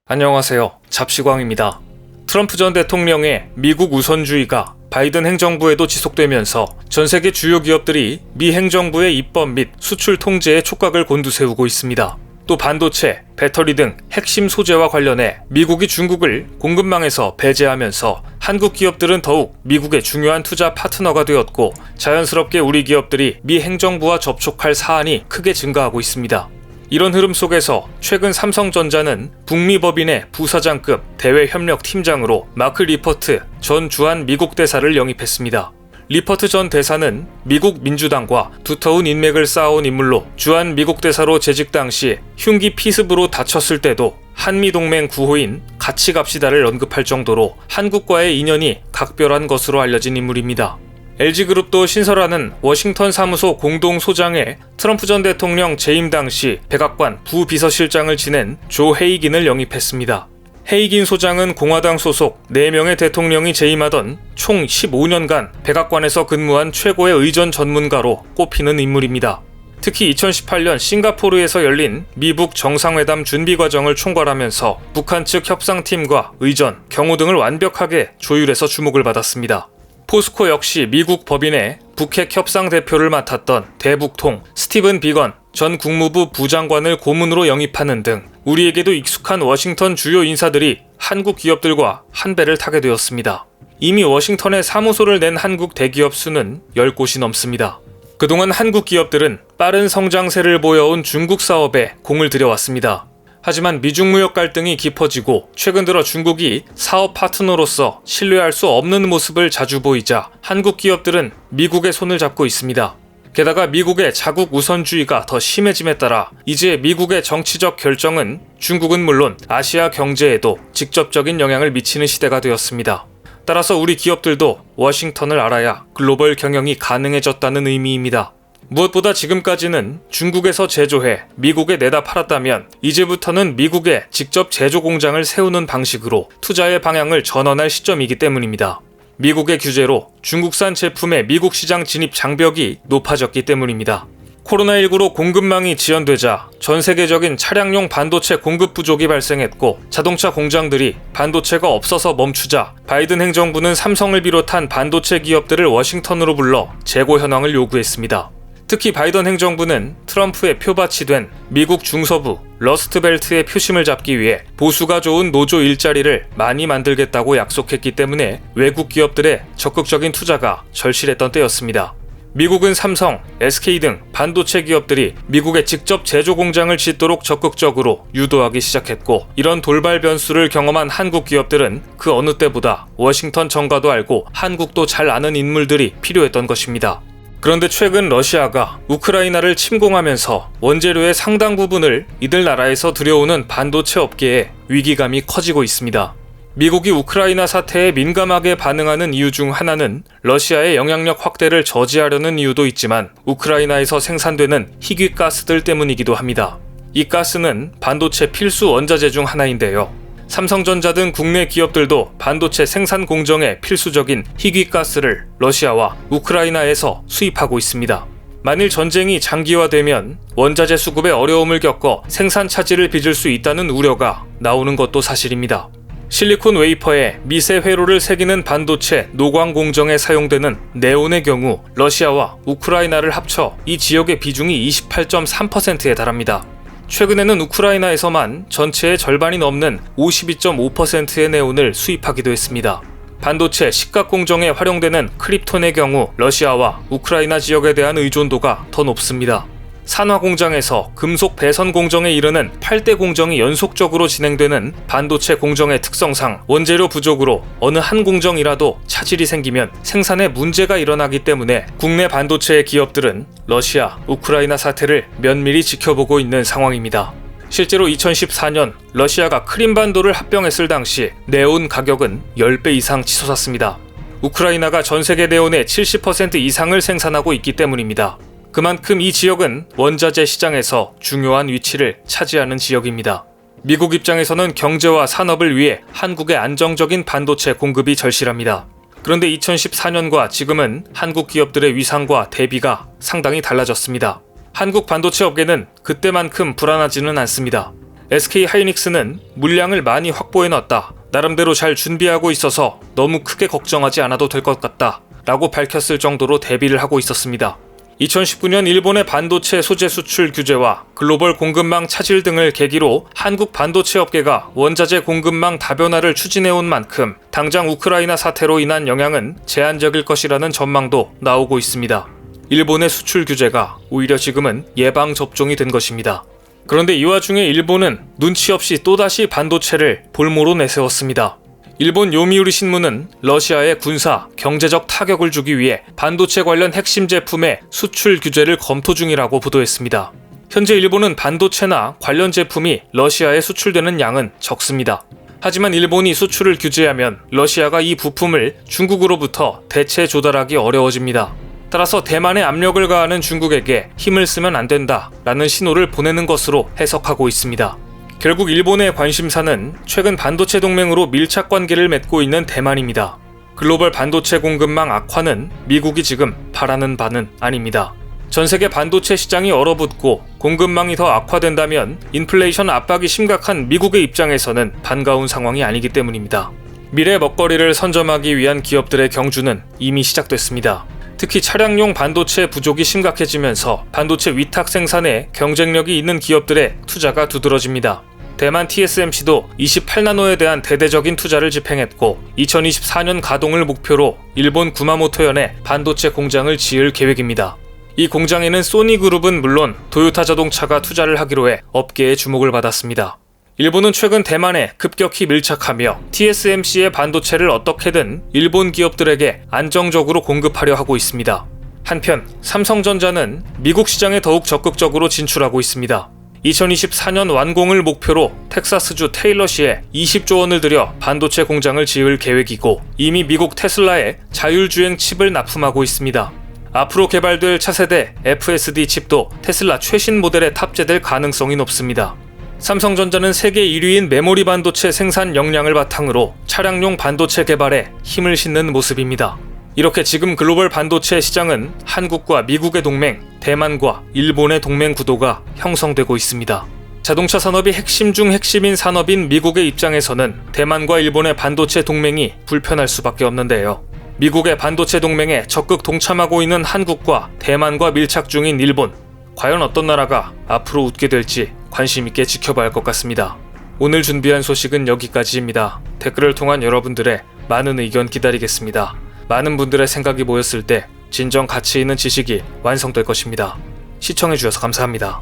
안녕하세요. 잡시광입니다. 트럼프 전 대통령의 미국 우선주의가 바이든 행정부에도 지속되면서 전 세계 주요 기업들이 미 행정부의 입법 및 수출 통제에 촉각을 곤두세우고 있습니다. 또 반도체, 배터리 등 핵심 소재와 관련해 미국이 중국을 공급망에서 배제하면서 한국 기업들은 더욱 미국의 중요한 투자 파트너가 되었고, 자연스럽게 우리 기업들이 미 행정부와 접촉할 사안이 크게 증가하고 있습니다. 이런 흐름 속에서 최근 삼성전자는 북미 법인의 부사장급 대외협력팀장으로 마크 리퍼트 전 주한 미국 대사를 영입했습니다. 리퍼트 전 대사는 미국 민주당과 두터운 인맥을 쌓아온 인물로 주한 미국 대사로 재직 당시 흉기 피습으로 다쳤을 때도 한미동맹 구호인 같이 갑시다를 언급할 정도로 한국과의 인연이 각별한 것으로 알려진 인물입니다. LG그룹도 신설하는 워싱턴 사무소 공동소장에 트럼프 전 대통령 재임 당시 백악관 부비서실장을 지낸 조 헤이긴을 영입했습니다. 헤이긴 소장은 공화당 소속 4명의 대통령이 재임하던 총 15년간 백악관에서 근무한 최고의 의전 전문가로 꼽히는 인물입니다. 특히 2018년 싱가포르에서 열린 미북 정상회담 준비 과정을 총괄하면서 북한 측 협상팀과 의전, 경호 등을 완벽하게 조율해서 주목을 받았습니다. 포스코 역시 미국 법인의 북핵 협상 대표를 맡았던 대북통 스티븐 비건 전 국무부 부장관을 고문으로 영입하는 등 우리에게도 익숙한 워싱턴 주요 인사들이 한국 기업들과 한 배를 타게 되었습니다. 이미 워싱턴에 사무소를 낸 한국 대기업 수는 10곳이 넘습니다. 그동안 한국 기업들은 빠른 성장세를 보여온 중국 사업에 공을 들여왔습니다. 하지만 미중 무역 갈등이 깊어지고 최근 들어 중국이 사업 파트너로서 신뢰할 수 없는 모습을 자주 보이자 한국 기업들은 미국의 손을 잡고 있습니다. 게다가 미국의 자국 우선주의가 더 심해짐에 따라 이제 미국의 정치적 결정은 중국은 물론 아시아 경제에도 직접적인 영향을 미치는 시대가 되었습니다. 따라서 우리 기업들도 워싱턴을 알아야 글로벌 경영이 가능해졌다는 의미입니다. 무엇보다 지금까지는 중국에서 제조해 미국에 내다 팔았다면 이제부터는 미국에 직접 제조 공장을 세우는 방식으로 투자의 방향을 전환할 시점이기 때문입니다. 미국의 규제로 중국산 제품의 미국 시장 진입 장벽이 높아졌기 때문입니다. 코로나19로 공급망이 지연되자 전 세계적인 차량용 반도체 공급 부족이 발생했고, 자동차 공장들이 반도체가 없어서 멈추자 바이든 행정부는 삼성을 비롯한 반도체 기업들을 워싱턴으로 불러 재고 현황을 요구했습니다. 특히 바이든 행정부는 트럼프의 표밭이 된 미국 중서부 러스트벨트의 표심을 잡기 위해 보수가 좋은 노조 일자리를 많이 만들겠다고 약속했기 때문에 외국 기업들의 적극적인 투자가 절실했던 때였습니다. 미국은 삼성, SK 등 반도체 기업들이 미국에 직접 제조 공장을 짓도록 적극적으로 유도하기 시작했고, 이런 돌발 변수를 경험한 한국 기업들은 그 어느 때보다 워싱턴 정가도 알고 한국도 잘 아는 인물들이 필요했던 것입니다. 그런데 최근 러시아가 우크라이나를 침공하면서 원재료의 상당 부분을 이들 나라에서 들여오는 반도체 업계에 위기감이 커지고 있습니다. 미국이 우크라이나 사태에 민감하게 반응하는 이유 중 하나는 러시아의 영향력 확대를 저지하려는 이유도 있지만 우크라이나에서 생산되는 희귀가스들 때문이기도 합니다. 이 가스는 반도체 필수 원자재 중 하나인데요. 삼성전자 등 국내 기업들도 반도체 생산 공정에 필수적인 희귀가스를 러시아와 우크라이나에서 수입하고 있습니다. 만일 전쟁이 장기화되면 원자재 수급에 어려움을 겪어 생산 차질을 빚을 수 있다는 우려가 나오는 것도 사실입니다. 실리콘 웨이퍼에 미세 회로를 새기는 반도체 노광 공정에 사용되는 네온의 경우 러시아와 우크라이나를 합쳐 이 지역의 비중이 28.3%에 달합니다. 최근에는 우크라이나에서만 전체의 절반이 넘는 52.5%의 네온을 수입하기도 했습니다. 반도체 식각 공정에 활용되는 크립톤의 경우 러시아와 우크라이나 지역에 대한 의존도가 더 높습니다. 산화 공장에서 금속 배선 공정에 이르는 8대 공정이 연속적으로 진행되는 반도체 공정의 특성상 원재료 부족으로 어느 한 공정이라도 차질이 생기면 생산에 문제가 일어나기 때문에 국내 반도체 기업들은 러시아, 우크라이나 사태를 면밀히 지켜보고 있는 상황입니다. 실제로 2014년 러시아가 크림반도를 합병했을 당시 네온 가격은 10배 이상 치솟았습니다. 우크라이나가 전 세계 네온의 70% 이상을 생산하고 있기 때문입니다. 그만큼 이 지역은 원자재 시장에서 중요한 위치를 차지하는 지역입니다. 미국 입장에서는 경제와 산업을 위해 한국의 안정적인 반도체 공급이 절실합니다. 그런데 2014년과 지금은 한국 기업들의 위상과 대비가 상당히 달라졌습니다. 한국 반도체 업계는 그때만큼 불안하지는 않습니다. SK 하이닉스는 물량을 많이 확보해놨다. 나름대로 잘 준비하고 있어서 너무 크게 걱정하지 않아도 될 것 같다. 라고 밝혔을 정도로 대비를 하고 있었습니다. 2019년 일본의 반도체 소재 수출 규제와 글로벌 공급망 차질 등을 계기로 한국 반도체 업계가 원자재 공급망 다변화를 추진해온 만큼 당장 우크라이나 사태로 인한 영향은 제한적일 것이라는 전망도 나오고 있습니다. 일본의 수출 규제가 오히려 지금은 예방접종이 된 것입니다. 그런데 이 와중에 일본은 눈치 없이 또다시 반도체를 볼모로 내세웠습니다. 일본 요미우리 신문은 러시아의 군사, 경제적 타격을 주기 위해 반도체 관련 핵심 제품의 수출 규제를 검토 중이라고 보도했습니다. 현재 일본은 반도체나 관련 제품이 러시아에 수출되는 양은 적습니다. 하지만 일본이 수출을 규제하면 러시아가 이 부품을 중국으로부터 대체 조달하기 어려워집니다. 따라서 대만에 압력을 가하는 중국에게 힘을 쓰면 안 된다라는 신호를 보내는 것으로 해석하고 있습니다. 결국 일본의 관심사는 최근 반도체 동맹으로 밀착 관계를 맺고 있는 대만입니다. 글로벌 반도체 공급망 악화는 미국이 지금 바라는 바는 아닙니다. 전 세계 반도체 시장이 얼어붙고 공급망이 더 악화된다면 인플레이션 압박이 심각한 미국의 입장에서는 반가운 상황이 아니기 때문입니다. 미래 먹거리를 선점하기 위한 기업들의 경주는 이미 시작됐습니다. 특히 차량용 반도체 부족이 심각해지면서 반도체 위탁 생산에 경쟁력이 있는 기업들의 투자가 두드러집니다. 대만 TSMC도 28나노에 대한 대대적인 투자를 집행했고 2024년 가동을 목표로 일본 구마모토현에 반도체 공장을 지을 계획입니다. 이 공장에는 소니그룹은 물론 도요타 자동차가 투자를 하기로 해 업계의 주목을 받았습니다. 일본은 최근 대만에 급격히 밀착하며 TSMC의 반도체를 어떻게든 일본 기업들에게 안정적으로 공급하려 하고 있습니다. 한편 삼성전자는 미국 시장에 더욱 적극적으로 진출하고 있습니다. 2024년 완공을 목표로 텍사스주 테일러시에 20조 원을 들여 반도체 공장을 지을 계획이고 이미 미국 테슬라에 자율주행 칩을 납품하고 있습니다. 앞으로 개발될 차세대 FSD 칩도 테슬라 최신 모델에 탑재될 가능성이 높습니다. 삼성전자는 세계 1위인 메모리 반도체 생산 역량을 바탕으로 차량용 반도체 개발에 힘을 싣는 모습입니다. 이렇게 지금 글로벌 반도체 시장은 한국과 미국의 동맹, 대만과 일본의 동맹 구도가 형성되고 있습니다. 자동차 산업이 핵심 중 핵심인 산업인 미국의 입장에서는 대만과 일본의 반도체 동맹이 불편할 수밖에 없는데요. 미국의 반도체 동맹에 적극 동참하고 있는 한국과 대만과 밀착 중인 일본, 과연 어떤 나라가 앞으로 웃게 될지 관심 있게 지켜봐야 할 것 같습니다. 오늘 준비한 소식은 여기까지입니다. 댓글을 통한 여러분들의 많은 의견 기다리겠습니다. 많은 분들의 생각이 모였을 때 진정 가치 있는 지식이 완성될 것입니다. 시청해주셔서 감사합니다.